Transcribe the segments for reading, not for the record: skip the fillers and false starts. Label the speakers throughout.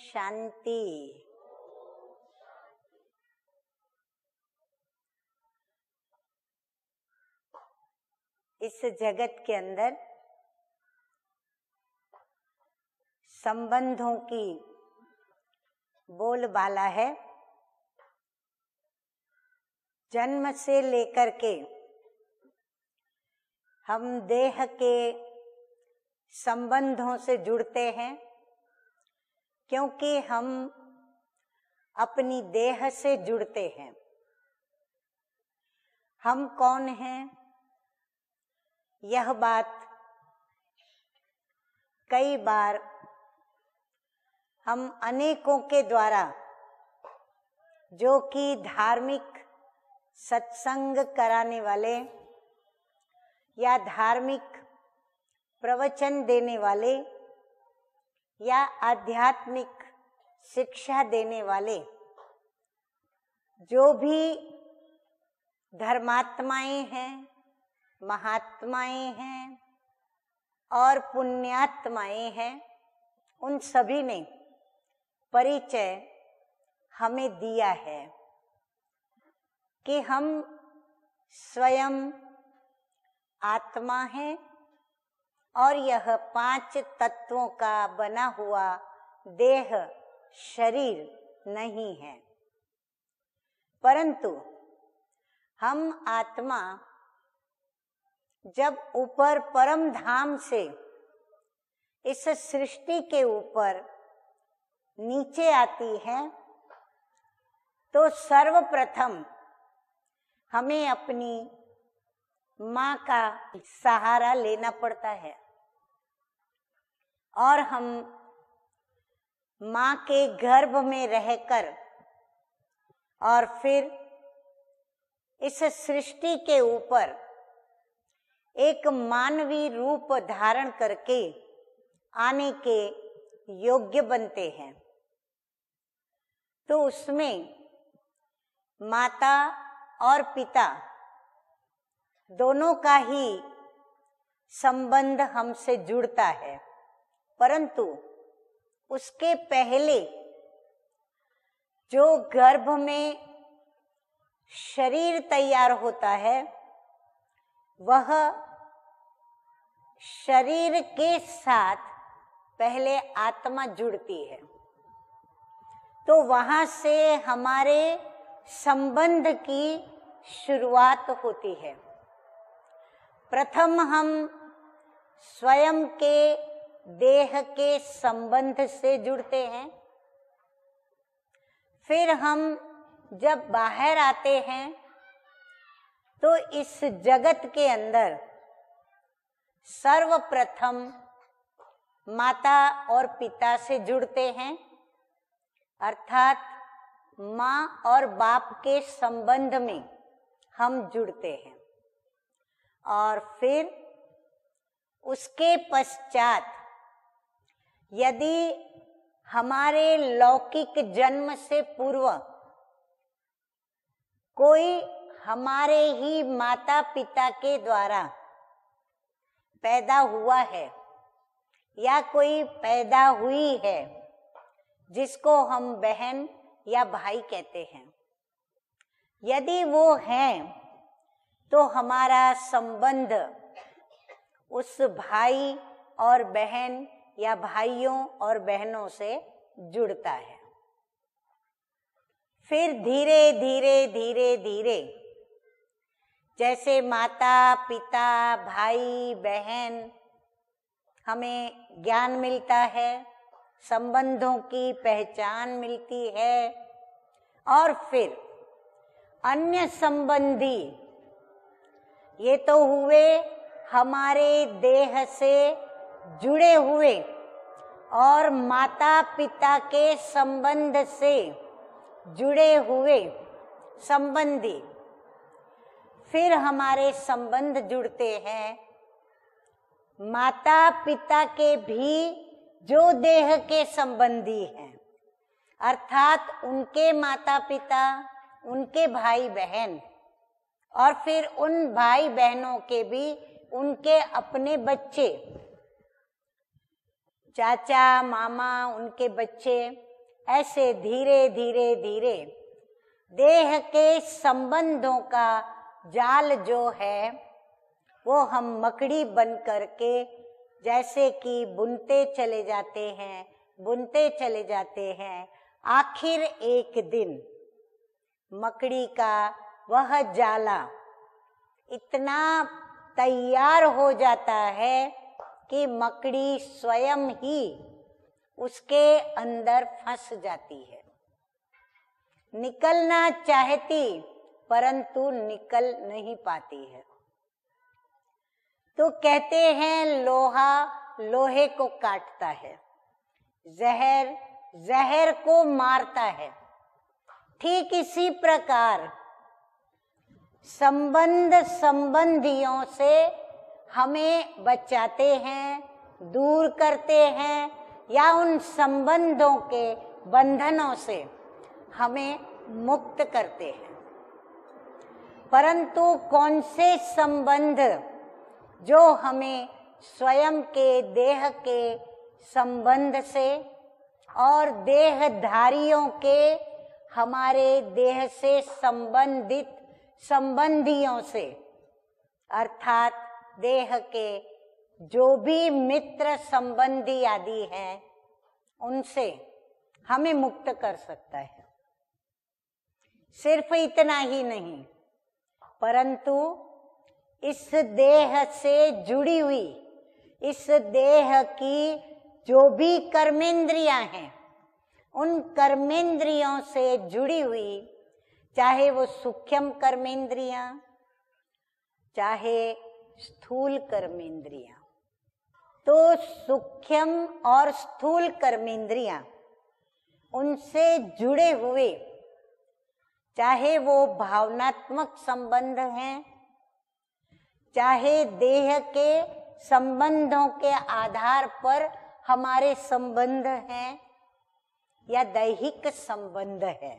Speaker 1: शांति। इस जगत के अंदर संबंधों की बोलबाला है। जन्म से लेकर के हम देह के संबंधों से जुड़ते हैं, क्योंकि हम अपनी देह से जुड़ते हैं। हम कौन हैं, यह बात कई बार हम अनेकों के द्वारा, जो कि धार्मिक सत्संग कराने वाले या धार्मिक प्रवचन देने वाले या आध्यात्मिक शिक्षा देने वाले, जो भी धर्मात्माएं हैं, महात्माएं हैं और पुण्यात्माएं हैं, उन सभी ने परिचय हमें दिया है कि हम स्वयं आत्मा हैं और यह 5 तत्वों का बना हुआ देह शरीर नहीं है, परंतु हम आत्मा जब ऊपर परम धाम से इस सृष्टि के ऊपर नीचे आती है, तो सर्वप्रथम हमें अपनी माँ का सहारा लेना पड़ता है और हम माँ के गर्भ में रहकर और फिर इस सृष्टि के ऊपर एक मानवीय रूप धारण करके आने के योग्य बनते हैं। तो उसमें माता और पिता दोनों का ही संबंध हमसे जुड़ता है, परंतु उसके पहले जो गर्भ में शरीर तैयार होता है, वह शरीर के साथ पहले आत्मा जुड़ती है। तो वहां से हमारे संबंध की शुरुआत होती है। प्रथम हम स्वयं के देह के संबंध से जुड़ते हैं, फिर हम जब बाहर आते हैं तो इस जगत के अंदर सर्वप्रथम माता और पिता से जुड़ते हैं, अर्थात माँ और बाप के संबंध में हम जुड़ते हैं। और फिर उसके पश्चात यदि हमारे लौकिक जन्म से पूर्व कोई हमारे ही माता पिता के द्वारा पैदा हुआ है या कोई पैदा हुई है, जिसको हम बहन या भाई कहते हैं, यदि वो हैं तो हमारा संबंध उस भाई और बहन या भाइयों और बहनों से जुड़ता है। फिर धीरे धीरे धीरे धीरे जैसे माता पिता भाई बहन हमें ज्ञान मिलता है, संबंधों की पहचान मिलती है, और फिर अन्य संबंधी, ये तो हुए हमारे देह से जुड़े हुए और माता पिता के संबंध से जुड़े हुए संबंधी। फिर हमारे संबंध जुड़ते हैं माता पिता के भी जो देह के संबंधी हैं, अर्थात उनके माता पिता, उनके भाई बहन, और फिर उन भाई बहनों के भी उनके अपने बच्चे, चाचा मामा उनके बच्चे, ऐसे धीरे धीरे धीरे देह के संबंधों का जाल जो है वो हम मकड़ी बन करके जैसे कि बुनते चले जाते हैं। आखिर एक दिन मकड़ी का वह जाला इतना तैयार हो जाता है कि मकड़ी स्वयं ही उसके अंदर फंस जाती है, निकलना चाहती परंतु निकल नहीं पाती है। तो कहते हैं लोहा लोहे को काटता है, जहर जहर को मारता है। ठीक इसी प्रकार संबंधियों से हमें बचाते हैं, दूर करते हैं, या उन संबंधों के बंधनों से हमें मुक्त करते हैं। परंतु कौन से संबंध जो हमें स्वयं के देह के संबंध से और देहधारियों के हमारे देह से संबंधित संबंधियों से, अर्थात देह के जो भी मित्र संबंधी आदि हैं उनसे हमें मुक्त कर सकता है। सिर्फ इतना ही नहीं, परंतु इस देह से जुड़ी हुई, इस देह की जो भी कर्मेंद्रियां हैं उन कर्मेंद्रियों से जुड़ी हुई, चाहे वो सूक्ष्म कर्मेंद्रियां चाहे स्थूल कर्मेंद्रियां, तो सूक्ष्म और स्थूल कर्मेंद्रियां उनसे जुड़े हुए, चाहे वो भावनात्मक संबंध हैं, चाहे देह के संबंधों के आधार पर हमारे संबंध हैं या दैहिक संबंध है,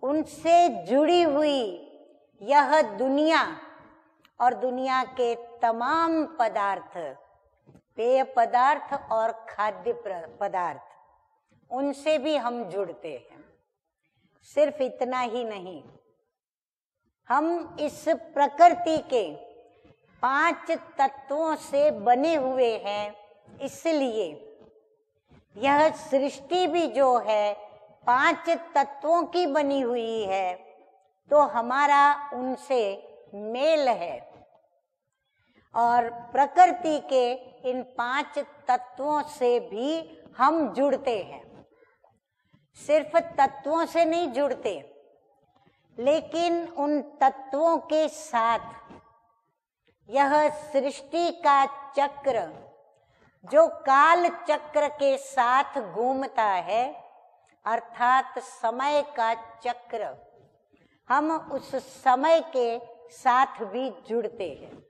Speaker 1: उनसे जुड़ी हुई यह दुनिया और दुनिया के तमाम पदार्थ, पेय पदार्थ और खाद्य पदार्थ, उनसे भी हम जुड़ते हैं। सिर्फ इतना ही नहीं, हम इस प्रकृति के 5 तत्वों से बने हुए हैं, इसलिए यह सृष्टि भी जो है 5 तत्वों की बनी हुई है, तो हमारा उनसे मेल है और प्रकृति के इन 5 तत्वों से भी हम जुड़ते हैं। सिर्फ तत्वों से नहीं जुड़ते, लेकिन उन तत्वों के साथ यह सृष्टि का चक्र जो काल चक्र के साथ घूमता है, अर्थात समय का चक्र, हम उस समय के साथ भी जुड़ते हैं।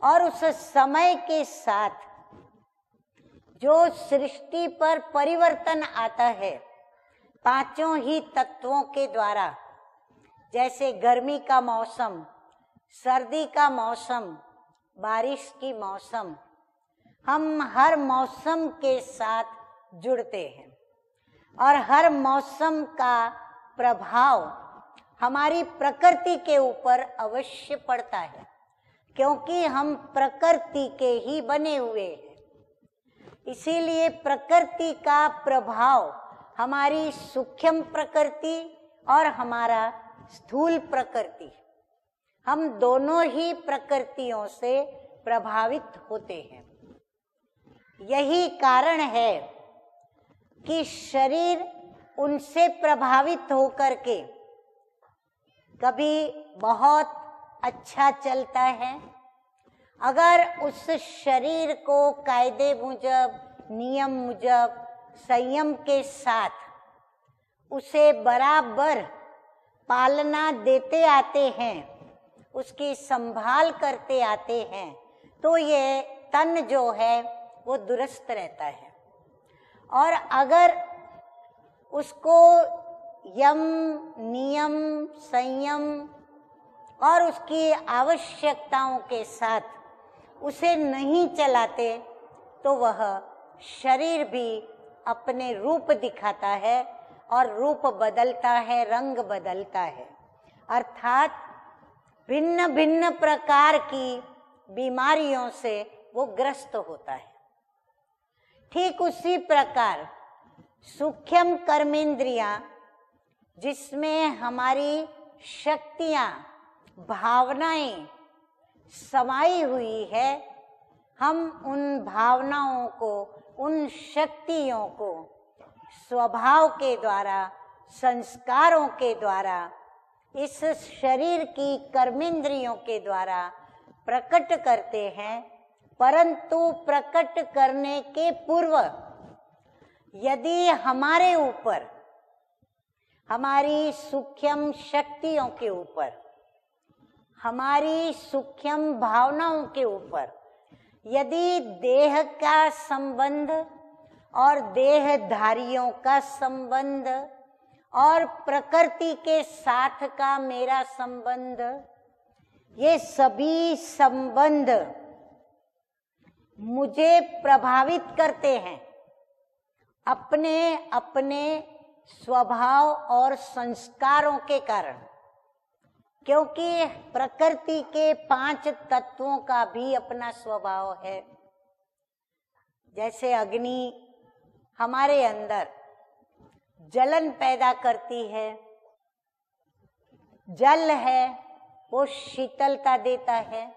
Speaker 1: और उस समय के साथ जो सृष्टि पर परिवर्तन आता है 5 ही तत्वों के द्वारा, जैसे गर्मी का मौसम, सर्दी का मौसम, बारिश की मौसम, हम हर मौसम के साथ जुड़ते हैं और हर मौसम का प्रभाव हमारी प्रकृति के ऊपर अवश्य पड़ता है, क्योंकि हम प्रकृति के ही बने हुए हैं। इसीलिए प्रकृति का प्रभाव हमारी सूक्ष्म प्रकृति और हमारा स्थूल प्रकृति, हम दोनों ही प्रकृतियों से प्रभावित होते हैं। यही कारण है कि शरीर उनसे प्रभावित होकर के कभी बहुत अच्छा चलता है, अगर उस शरीर को कायदे मुजब, नियम मुजब, संयम के साथ उसे बराबर पालना देते आते हैं, उसकी संभाल करते आते हैं, तो ये तन जो है वो दुरुस्त रहता है। और अगर उसको यम, नियम, संयम और उसकी आवश्यकताओं के साथ उसे नहीं चलाते, तो वह शरीर भी अपने रूप दिखाता है और रूप बदलता है, रंग बदलता है, अर्थात भिन्न भिन्न प्रकार की बीमारियों से वो ग्रस्त होता है। ठीक उसी प्रकार सूक्ष्म कर्मेंद्रियां, जिसमें हमारी शक्तियां, भावनाएं समाई हुई है, हम उन भावनाओं को, उन शक्तियों को स्वभाव के द्वारा, संस्कारों के द्वारा, इस शरीर की कर्मेंद्रियों के द्वारा प्रकट करते हैं। परंतु प्रकट करने के पूर्व यदि हमारे ऊपर, हमारी सूक्ष्म शक्तियों के ऊपर, हमारी सूक्ष्म भावनाओं के ऊपर यदि देह का संबंध और देहधारियों का संबंध और प्रकृति के साथ का मेरा संबंध, ये सभी संबंध मुझे प्रभावित करते हैं अपने अपने स्वभाव और संस्कारों के कारण, क्योंकि प्रकृति के 5 तत्वों का भी अपना स्वभाव है। जैसे अग्नि हमारे अंदर जलन पैदा करती है, जल है वो शीतलता देता है,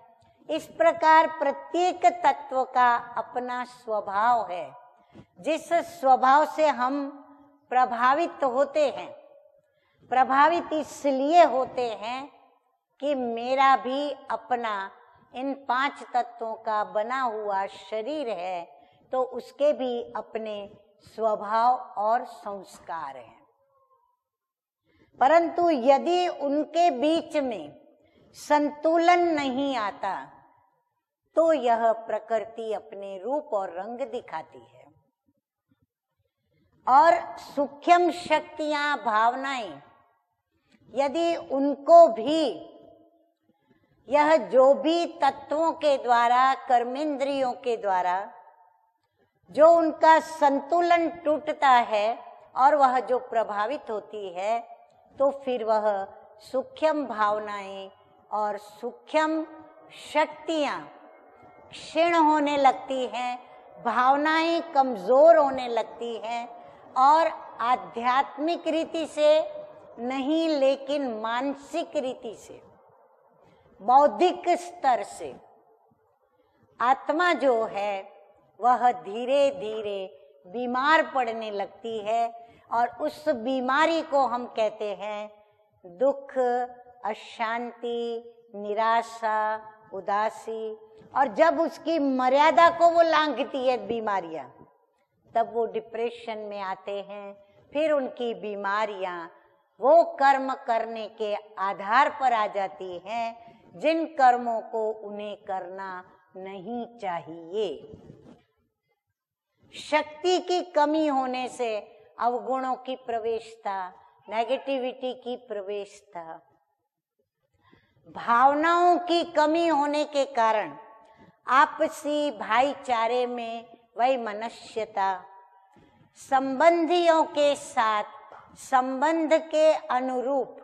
Speaker 1: इस प्रकार प्रत्येक तत्व का अपना स्वभाव है, जिस स्वभाव से हम प्रभावित होते हैं। प्रभावित इसलिए होते हैं कि मेरा भी अपना इन 5 तत्वों का बना हुआ शरीर है, तो उसके भी अपने स्वभाव और संस्कार हैं। परंतु यदि उनके बीच में संतुलन नहीं आता तो यह प्रकृति अपने रूप और रंग दिखाती है। और सूक्ष्म शक्तियां, भावनाएं, यदि उनको भी यह जो भी तत्वों के द्वारा, कर्मेंद्रियों के द्वारा जो उनका संतुलन टूटता है और वह जो प्रभावित होती है, तो फिर वह सूक्ष्म भावनाएं और सूक्ष्म शक्तियां क्षीण होने लगती हैं, भावनाएं कमजोर होने लगती हैं और आध्यात्मिक रीति से नहीं, लेकिन मानसिक रीति से, बौद्धिक स्तर से आत्मा जो है वह धीरे धीरे बीमार पड़ने लगती है। और उस बीमारी को हम कहते हैं दुख, अशांति, निराशा, उदासी। और जब उसकी मर्यादा को वो लांघती है बीमारियां, तब वो डिप्रेशन में आते हैं। फिर उनकी बीमारियां वो कर्म करने के आधार पर आ जाती हैं जिन कर्मों को उन्हें करना नहीं चाहिए। शक्ति की कमी होने से अवगुणों की प्रवेशता, नेगेटिविटी की प्रवेशता, भावनाओं की कमी होने के कारण आपसी भाईचारे में वैमनस्यता, संबंधियों के साथ संबंध के अनुरूप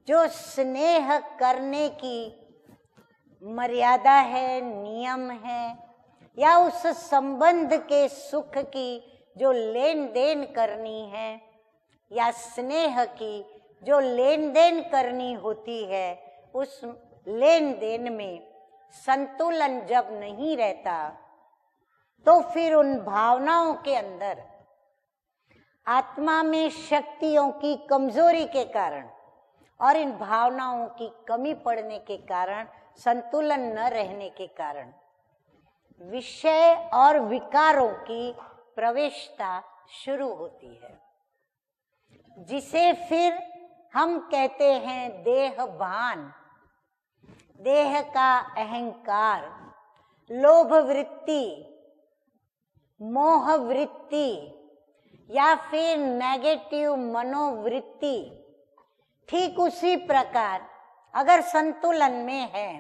Speaker 1: जो स्नेह करने की मर्यादा है, नियम है, या उस संबंध के सुख की जो लेन देन करनी है, या स्नेह की जो लेन देन करनी होती है, उस लेन देन में संतुलन जब नहीं रहता, तो फिर उन भावनाओं के अंदर आत्मा में शक्तियों की कमजोरी के कारण और इन भावनाओं की कमी पड़ने के कारण, संतुलन न रहने के कारण विषय और विकारों की प्रवेशता शुरू होती है, जिसे फिर हम कहते हैं देहभान, देह का अहंकार, लोभ वृत्ति, मोह वृत्ति, या फिर नेगेटिव मनोवृत्ति। ठीक उसी प्रकार अगर संतुलन में है,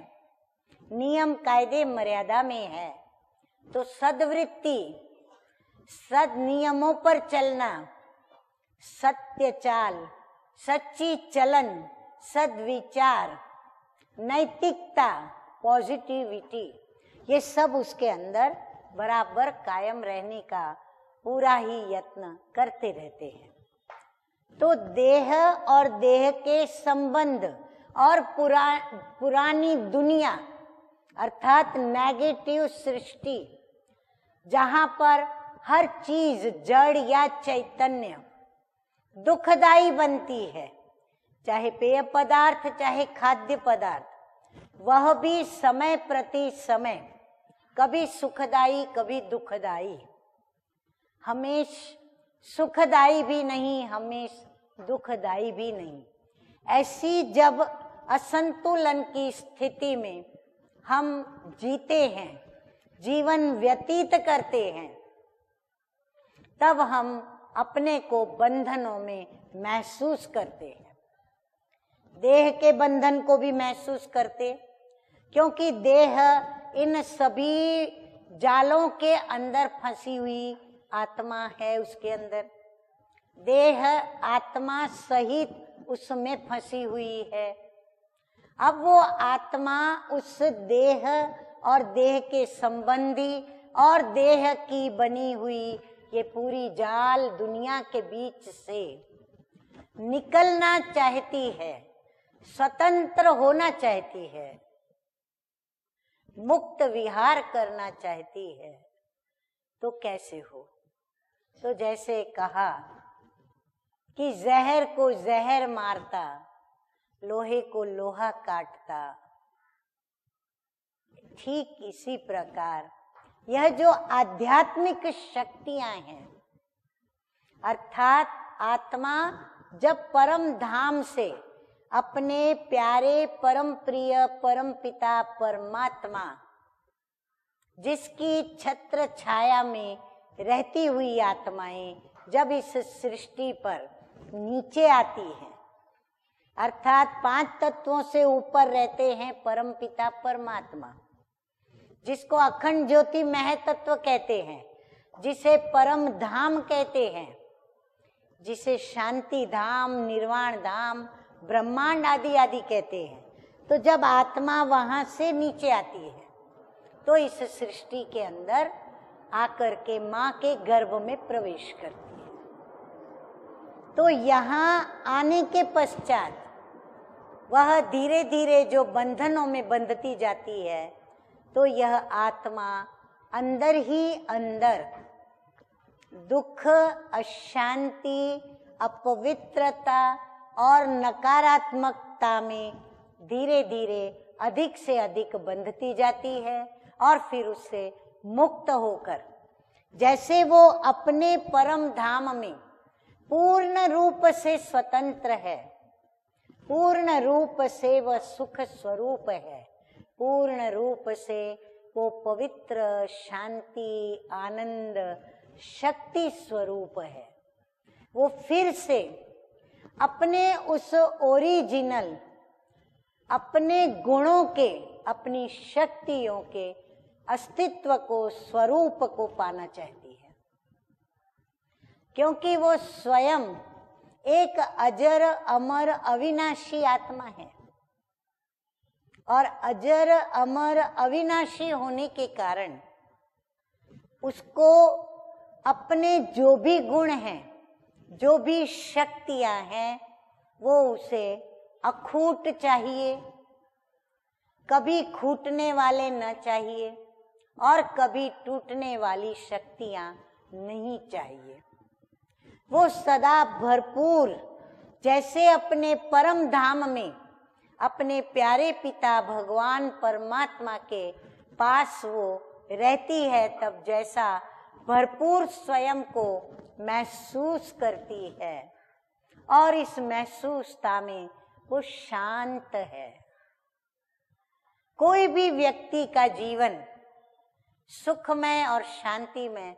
Speaker 1: नियम कायदे मर्यादा में है, तो सद्वृत्ति, सद नियमों पर चलना, सत्य चाल, सच्ची चलन, सद्विचार, नैतिकता, पॉजिटिविटी, ये सब उसके अंदर बराबर कायम रहने का पूरा ही यत्न करते रहते हैं। तो देह और देह के संबंध और पुरानी दुनिया अर्थात नेगेटिव सृष्टि, जहां पर हर चीज जड़ या चैतन्य दुखदाई बनती है, चाहे पेय पदार्थ चाहे खाद्य पदार्थ, वह भी समय प्रति समय कभी सुखदाई कभी दुखदाई, हमेश सुखदाई भी नहीं हमेश दुखदाई भी नहीं। ऐसी जब असंतुलन की स्थिति में हम जीते हैं, जीवन व्यतीत करते हैं, तब हम अपने को बंधनों में महसूस करते हैं। देह के बंधन को भी महसूस करते, क्योंकि देह इन सभी जालों के अंदर फंसी हुई आत्मा है। उसके अंदर देह आत्मा सहित उसमें फंसी हुई है। अब वो आत्मा उस देह और देह के संबंधी और देह की बनी हुई ये पूरी जाल दुनिया के बीच से निकलना चाहती है, स्वतंत्र होना चाहती है, मुक्त विहार करना चाहती है। तो कैसे हो? तो जैसे कहा कि जहर को जहर मारता, लोहे को लोहा काटता, ठीक इसी प्रकार यह जो आध्यात्मिक शक्तियां हैं, अर्थात आत्मा जब परम धाम से अपने प्यारे परम प्रिय परम पिता परमात्मा, जिसकी छत्र छाया में रहती हुई आत्माएं जब इस सृष्टि पर नीचे आती हैं, अर्थात 5 तत्वों से ऊपर रहते हैं परम पिता परमात्मा, जिसको अखंड ज्योति महतत्व कहते हैं, जिसे परम धाम कहते हैं, जिसे शांति धाम, निर्वाण धाम, ब्रह्मांड आदि आदि कहते हैं। तो जब आत्मा वहां से नीचे आती है तो इस सृष्टि के अंदर आकर के माँ के गर्भ में प्रवेश करती है। तो यहाँ आने के पश्चात वह धीरे धीरे जो बंधनों में बंधती जाती है, तो यह आत्मा अंदर ही अंदर दुख, अशांति, अपवित्रता और नकारात्मकता में धीरे धीरे अधिक से अधिक बंधती जाती है, और फिर उससे मुक्त होकर जैसे वो अपने परम धाम में पूर्ण रूप से स्वतंत्र है, पूर्ण रूप से वह सुख स्वरूप है, पूर्ण रूप से वो पवित्र शांति आनंद शक्ति स्वरूप है, वो फिर से अपने उस ओरिजिनल, अपने गुणों के, अपनी शक्तियों के अस्तित्व को, स्वरूप को पाना चाहती है, क्योंकि वो स्वयं एक अजर अमर अविनाशी आत्मा है। और अजर अमर अविनाशी होने के कारण उसको अपने जो भी गुण हैं, जो भी शक्तियां हैं, वो उसे अखूट चाहिए, कभी खूटने वाले न चाहिए, और कभी टूटने वाली शक्तियां नहीं चाहिए। वो सदा भरपूर, जैसे अपने परम धाम में अपने प्यारे पिता भगवान परमात्मा के पास वो रहती है, तब जैसा भरपूर स्वयं को महसूस करती है, और इस महसूसता में वो शांत है। कोई भी व्यक्ति का जीवन सुखमय और शांतिमय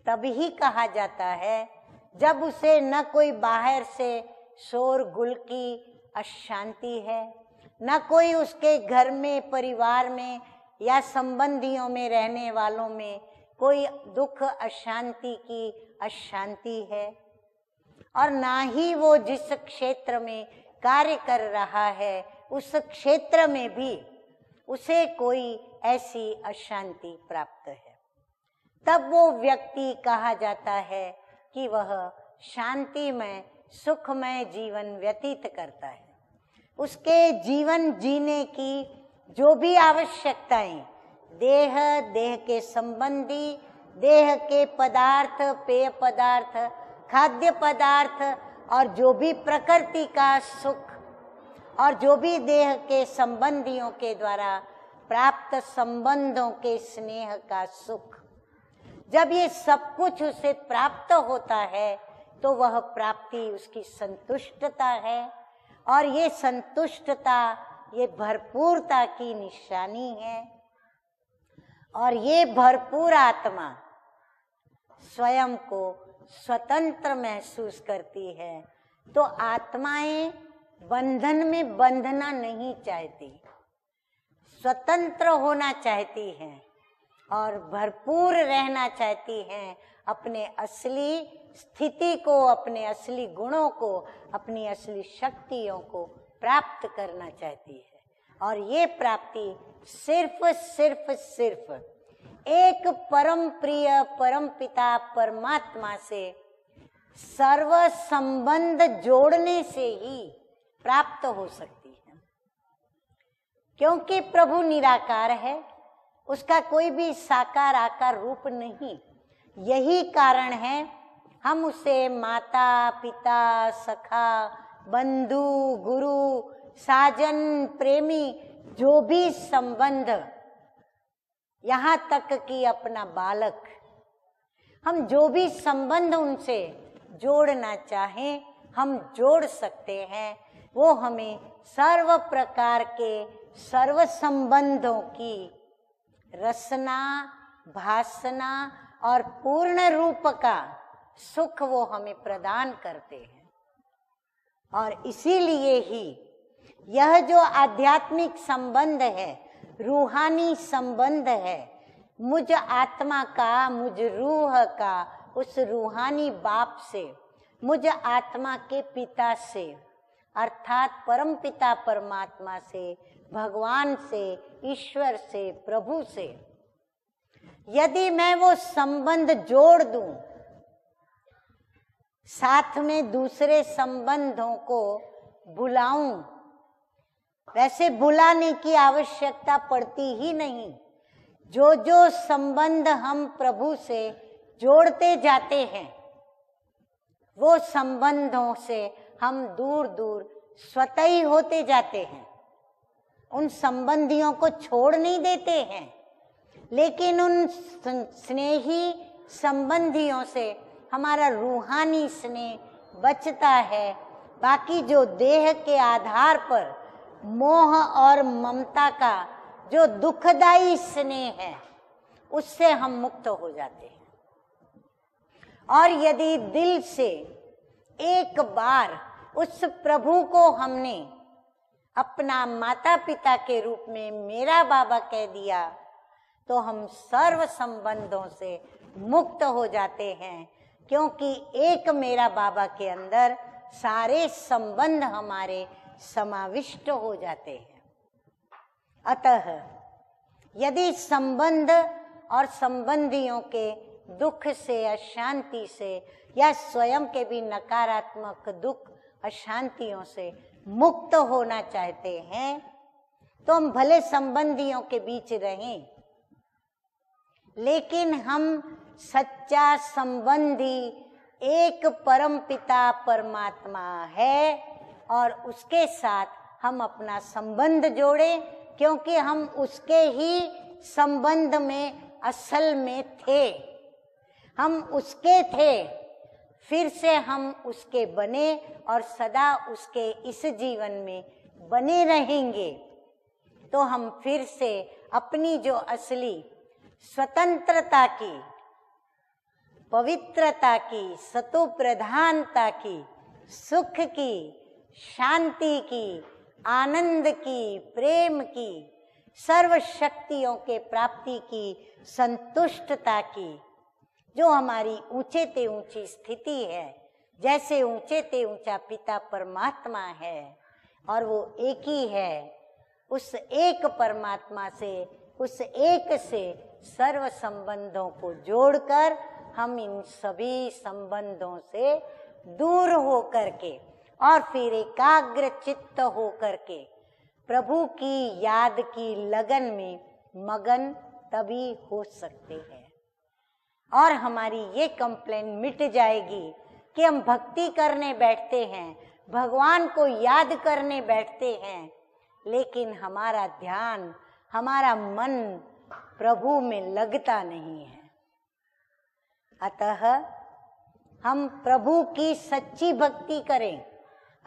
Speaker 1: तभी कहा जाता है जब उसे न कोई बाहर से शोरगुल की अशांति है, न कोई उसके घर में, परिवार में या संबंधियों में रहने वालों में कोई दुख अशांति की अशांति है, और ना ही वो जिस क्षेत्र में कार्य कर रहा है उस क्षेत्र में भी उसे कोई ऐसी अशांति प्राप्त है। तब वो व्यक्ति कहा जाता है कि वह शांतिमय सुखमय जीवन व्यतीत करता है। उसके जीवन जीने की जो भी आवश्यकताएं, देह के संबंधी, देह के पदार्थ, पेय पदार्थ, खाद्य पदार्थ, और जो भी प्रकृति का सुख, और जो भी देह के संबंधियों के द्वारा प्राप्त संबंधों के स्नेह का सुख, जब ये सब कुछ उसे प्राप्त होता है तो वह प्राप्ति उसकी संतुष्टता है, और ये संतुष्टता ये भरपूरता की निशानी है। और ये भरपूर आत्मा स्वयं को स्वतंत्र महसूस करती है, तो आत्माएं बंधन में बंधना नहीं चाहती, स्वतंत्र होना चाहती हैं और भरपूर रहना चाहती हैं, अपने असली स्थिति को, अपने असली गुणों को, अपनी असली शक्तियों को प्राप्त करना चाहती है। और ये प्राप्ति सिर्फ एक परम प्रिय परम पिता परमात्मा से सर्व संबंध जोड़ने से ही प्राप्त हो सकती है, क्योंकि प्रभु निराकार है, उसका कोई भी साकार आकार रूप नहीं। यही कारण है हम उसे माता पिता सखा बंधु गुरु साजन प्रेमी जो भी संबंध, यहाँ तक कि अपना बालक, हम जो भी संबंध उनसे जोड़ना चाहें हम जोड़ सकते हैं। वो हमें सर्व प्रकार के सर्व संबंधों की रसना भासना और पूर्ण रूप का सुख वो हमें प्रदान करते हैं। और इसीलिए ही यह जो आध्यात्मिक संबंध है, रूहानी संबंध है, मुझ आत्मा का, मुझ रूह का उस रूहानी बाप से, मुझ आत्मा के पिता से, अर्थात परम पिता परमात्मा से, भगवान से, ईश्वर से, प्रभु से, यदि मैं वो संबंध जोड़ दूं, साथ में दूसरे संबंधों को बुलाऊं, वैसे बुलाने की आवश्यकता पड़ती ही नहीं। जो जो संबंध हम प्रभु से जोड़ते जाते हैं, वो संबंधों से हम दूर दूर स्वतः ही होते जाते हैं। उन संबंधियों को छोड़ नहीं देते हैं, लेकिन उन स्नेही संबंधियों से हमारा रूहानी स्नेह बचता है। बाकी जो देह के आधार पर मोह और ममता का जो दुखदाई स्नेह है, उससे हम मुक्त हो जाते हैं। और यदि दिल से एक बार उस प्रभु को हमने अपना माता पिता के रूप में मेरा बाबा कह दिया, तो हम सर्व संबंधों से मुक्त हो जाते हैं, क्योंकि एक मेरा बाबा के अंदर सारे संबंध हमारे समाविष्ट हो जाते हैं। अतः यदि संबंध और संबंधियों के दुख से, अशांति से, या स्वयं के भी नकारात्मक दुख अशांतियों से मुक्त होना चाहते हैं, तो हम भले संबंधियों के बीच रहें, लेकिन हम सच्चा संबंधी एक परम पिता परमात्मा है, और उसके साथ हम अपना संबंध जोड़े, क्योंकि हम उसके ही संबंध में असल में थे, हम उसके थे, फिर से हम उसके बने और सदा उसके इस जीवन में बने रहेंगे। तो हम फिर से अपनी जो असली स्वतंत्रता की, पवित्रता की, सतो प्रधानता की, सुख की, शांति की, आनंद की, प्रेम की, सर्व शक्तियों के प्राप्ति की संतुष्टता की, जो हमारी ऊंचे ते ऊंची स्थिति है, जैसे ऊंचे ते ऊंचा पिता परमात्मा है और वो एक ही है, उस एक परमात्मा से, उस एक से सर्व संबंधों को जोड़कर हम इन सभी संबंधों से दूर हो करके और फिर एकाग्र चित्त हो करके प्रभु की याद की लगन में मगन तभी हो सकते हैं। और हमारी ये कंप्लेंट मिट जाएगी कि हम भक्ति करने बैठते हैं, भगवान को याद करने बैठते हैं, लेकिन हमारा ध्यान, हमारा मन प्रभु में लगता नहीं है। अतः हम प्रभु की सच्ची भक्ति करें,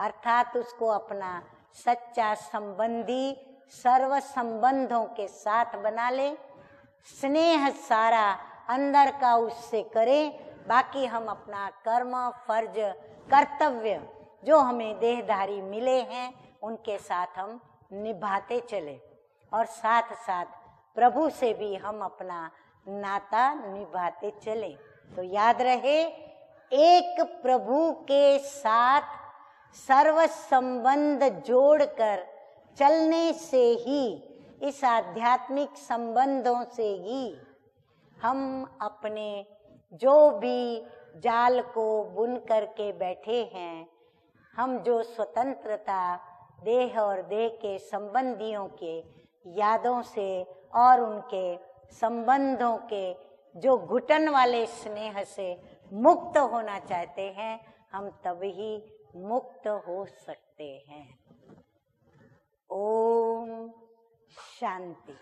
Speaker 1: अर्थात उसको अपना सच्चा संबंधी सर्व संबंधों के साथ बना ले, स्नेह सारा अंदर का उससे करें, बाकी हम अपना कर्म, फर्ज, कर्तव्य जो हमें देहधारी मिले हैं उनके साथ हम निभाते चले और साथ साथ प्रभु से भी हम अपना नाता निभाते चले। तो याद रहे, एक प्रभु के साथ सर्व संबंध जोड़कर चलने से ही, इस आध्यात्मिक संबंधों से ही हम अपने जो भी जाल को बुन करके बैठे हैं, हम जो स्वतंत्रता देह और देह के संबंधियों के यादों से और उनके संबंधों के जो घुटन वाले स्नेह से मुक्त होना चाहते हैं, हम तभी मुक्त हो सकते हैं। ओम शांति।